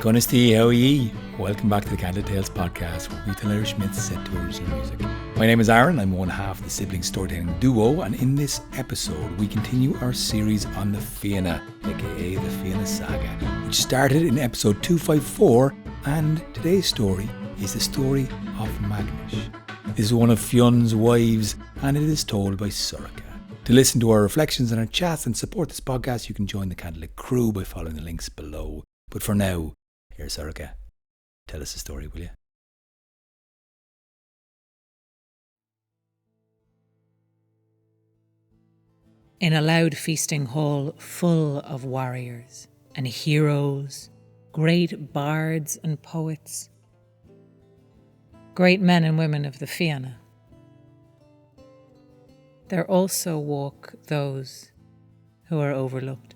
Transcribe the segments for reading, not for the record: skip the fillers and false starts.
Conas, how are ye? Welcome back to the Candlelit Tales podcast, where we tell Irish myths set to original music. My name is Aaron. I'm one half of the sibling storytelling duo, and in this episode we continue our series on the Fianna, aka the Fianna Saga, which started in episode 254, and today's story is the story of Magnéis. This is one of Fionn's wives, and it is told by Sorcha. To listen to our reflections and our chats and support this podcast, you can join the Candlelit crew by following the links below. But for now, here's Sorcha. Tell us the story, will you? In a loud feasting hall full of warriors and heroes, great bards and poets, great men and women of the Fianna, there also walk those who are overlooked.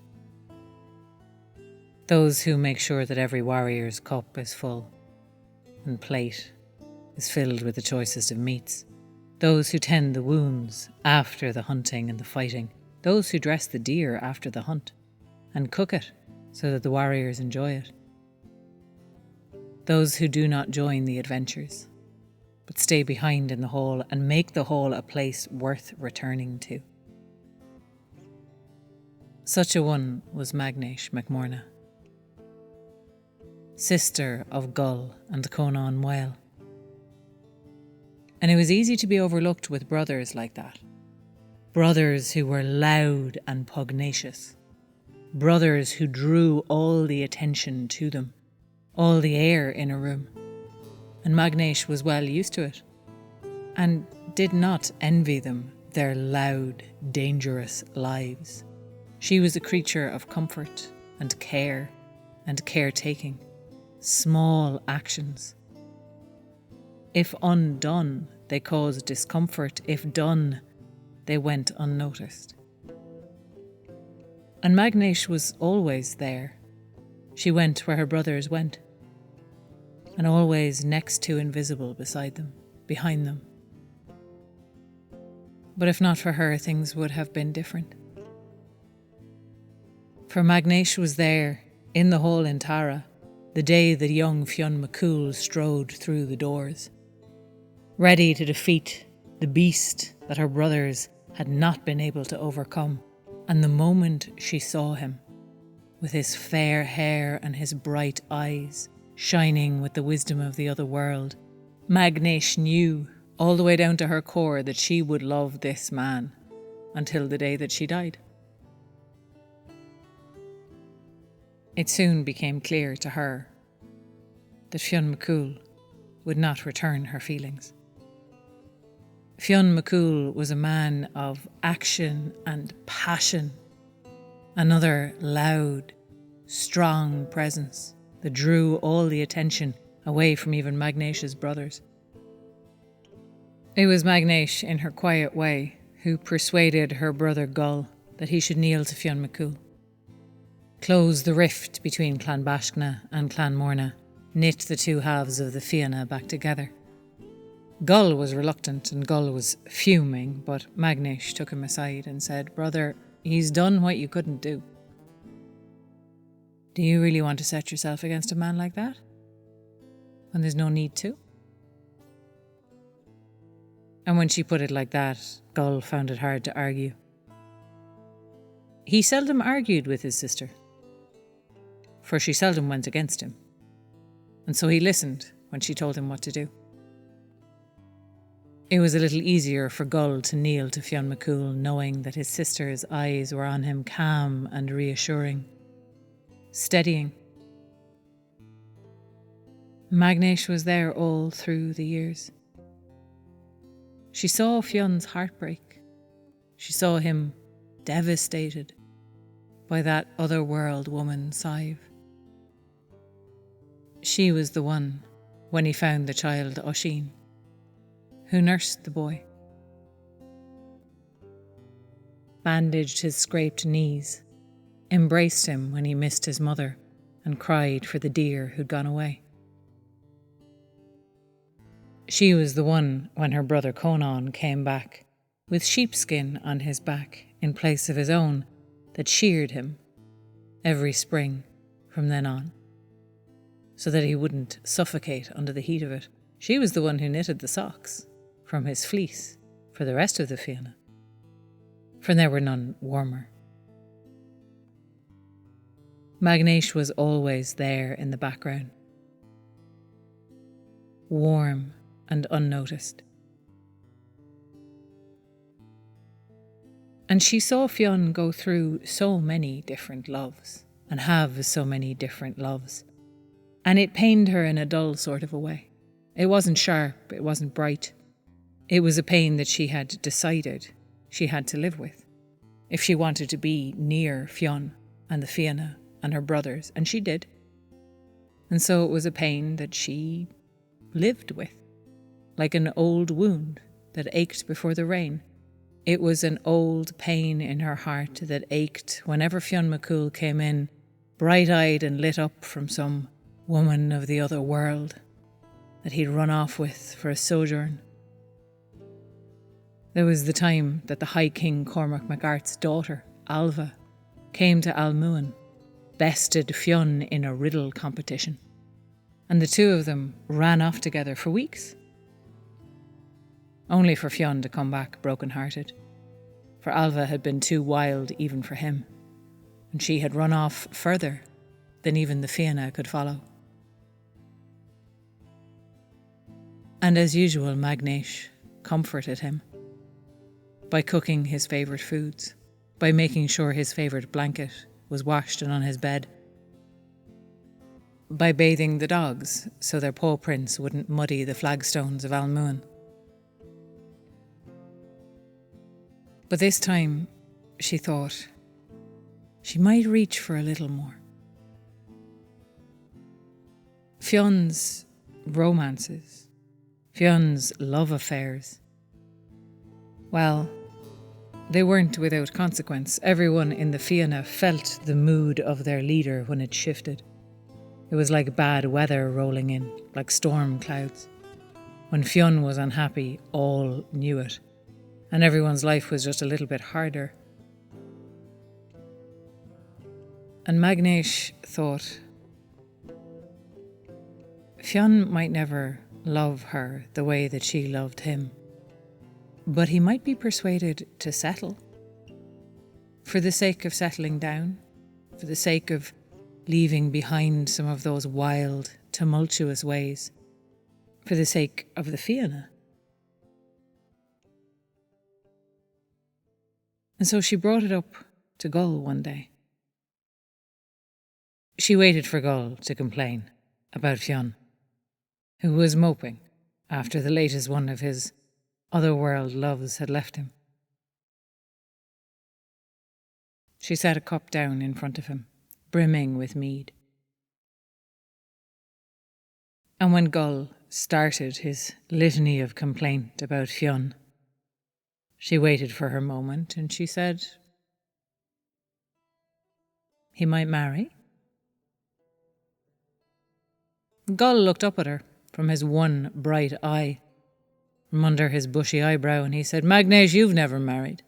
Those who make sure that every warrior's cup is full and plate is filled with the choicest of meats. Those who tend the wounds after the hunting and the fighting. Those who dress the deer after the hunt and cook it so that the warriors enjoy it. Those who do not join the adventures but stay behind in the hall and make the hall a place worth returning to. Such a one was Magnéis mac Morna, sister of Gull and Conan Weil. And it was easy to be overlooked with brothers like that. Brothers who were loud and pugnacious. Brothers who drew all the attention to them, all the air in a room. And Magnéis was well used to it, and did not envy them their loud, dangerous lives. She was a creature of comfort and care and caretaking. Small actions. If undone, they caused discomfort. If done, they went unnoticed. And Magnéis was always there. She went where her brothers went, and always next to invisible beside them, behind them. But if not for her, things would have been different. For Magnéis was there, in the hall in Tara, the day that young Fionn McCool strode through the doors, ready to defeat the beast that her brothers had not been able to overcome. And the moment she saw him, with his fair hair and his bright eyes, shining with the wisdom of the other world, Magnéis knew all the way down to her core that she would love this man until the day that she died. It soon became clear to her that Fionn McCool would not return her feelings. Fionn McCool was a man of action and passion, another loud, strong presence that drew all the attention away from even Magnéis' brothers. It was Magnéis, in her quiet way, who persuaded her brother Gull that he should kneel to Fionn McCool, close the rift between Clan Baiscne and Clan Morna, knit the two halves of the Fianna back together. Gull was reluctant and Gull was fuming, but Magnéis took him aside and said, "Brother, he's done what you couldn't do. Do you really want to set yourself against a man like that, when there's no need to?" And when she put it like that, Gull found it hard to argue. He seldom argued with his sister, for she seldom went against him, and so he listened when she told him what to do. It was a little easier for Gull to kneel to Fionn McCool, knowing that his sister's eyes were on him, calm and reassuring, steadying. Magnéis was there all through the years. She saw Fionn's heartbreak. She saw him devastated by that otherworld woman, Sive. She was the one, when he found the child Oisín, who nursed the boy, bandaged his scraped knees, embraced him when he missed his mother, and cried for the deer who'd gone away. She was the one when her brother Conan came back, with sheepskin on his back in place of his own, that sheared him every spring from then on. so that he wouldn't suffocate under the heat of it. She was the one who knitted the socks from his fleece for the rest of the Fianna, for there were none warmer. Magnéis was always there in the background, warm and unnoticed. And she saw Fionn go through so many different loves and have so many different loves. And it pained her in a dull sort of a way. It wasn't sharp, it wasn't bright. It was a pain that she had decided she had to live with if she wanted to be near Fionn and the Fianna and her brothers, and she did. And so it was a pain that she lived with, like an old wound that ached before the rain. It was an old pain in her heart that ached whenever Fionn McCool came in, bright-eyed and lit up from some woman of the other world that he'd run off with for a sojourn. There was the time that the High King Cormac MacArt's daughter, Alva, came to Almuin, bested Fionn in a riddle competition, and the two of them ran off together for weeks, only for Fionn to come back broken-hearted, for Alva had been too wild even for him, and she had run off further than even the Fianna could follow. And as usual, Magnéis comforted him by cooking his favourite foods, by making sure his favourite blanket was washed and on his bed, by bathing the dogs so their paw prints wouldn't muddy the flagstones of Almuin. But this time, she thought, she might reach for a little more. Fionn's romances, Fionn's love affairs, well, they weren't without consequence. Everyone in the Fianna felt the mood of their leader when it shifted. It was like bad weather rolling in, like storm clouds. When Fionn was unhappy, all knew it, and everyone's life was just a little bit harder. And Magnéis thought, Fionn might never love her the way that she loved him, but he might be persuaded to settle. For the sake of settling down, for the sake of leaving behind some of those wild, tumultuous ways, for the sake of the Fianna. And so she brought it up to Gull one day. She waited for Gull to complain about Fionn, who was moping after the latest one of his otherworld loves had left him. She set a cup down in front of him, brimming with mead. And when Gull started his litany of complaint about Fionn, she waited for her moment and she said, he might marry. Gull looked up at her from his one bright eye, from under his bushy eyebrow, and he said, Magnéis, you've never married.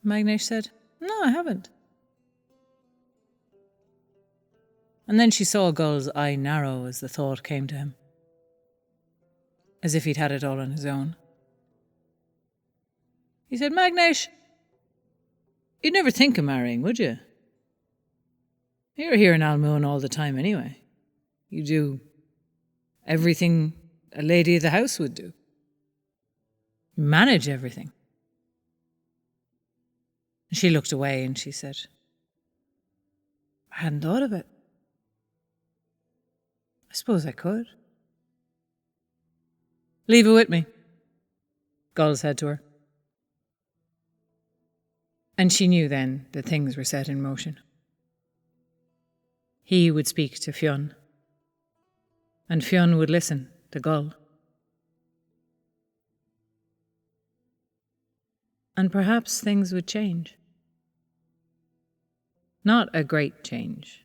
Magnéis said, no, I haven't. And then she saw Gull's eye narrow as the thought came to him, as if he'd had it all on his own. He said, Magnéis, you'd never think of marrying, would you? You're here in Almuin all the time anyway. You do everything a lady of the house would do. You manage everything. And she looked away and she said, I hadn't thought of it. I suppose I could. Leave it with me, Gull said to her. And she knew then that things were set in motion. He would speak to Fionn, and Fionn would listen to Gull. And perhaps things would change. Not a great change,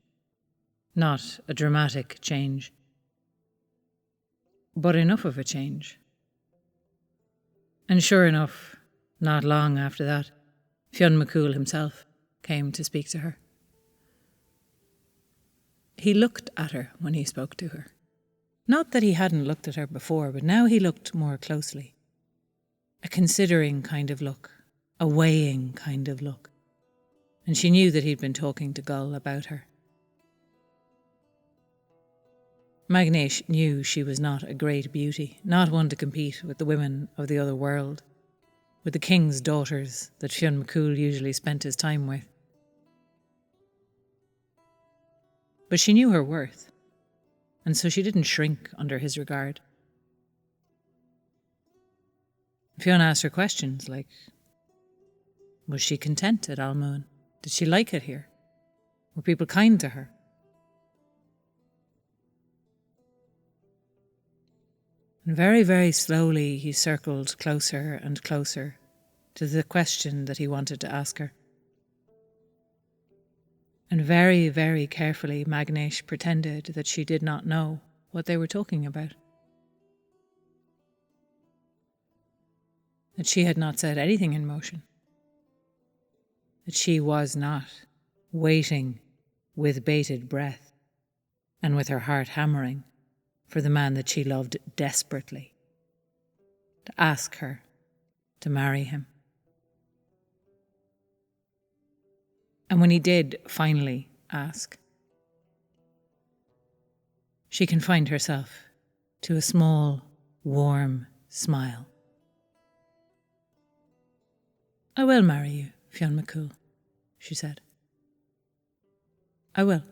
not a dramatic change, but enough of a change. And sure enough, not long after that, Fionn McCool himself came to speak to her. he looked at her when he spoke to her. Not that he hadn't looked at her before, but now he looked more closely. A considering kind of look, a weighing kind of look. And she knew that he'd been talking to Gull about her. Magnéis knew she was not a great beauty, not one to compete with the women of the other world, with the king's daughters that Fionn McCool usually spent his time with. But she knew her worth, and so she didn't shrink under his regard. Fianna asked her questions like, was she content at Almoon? Did she like it here? Were people kind to her? And very, very slowly he circled closer and closer to the question that he wanted to ask her. And very, very carefully Magnéis pretended that she did not know what they were talking about. That she had not set anything in motion. That she was not waiting with bated breath and with her heart hammering for the man that she loved desperately to ask her to marry him. And when he did finally ask, she confined herself to a small, warm smile. "I will marry you, Fionn McCool," she said. "I will."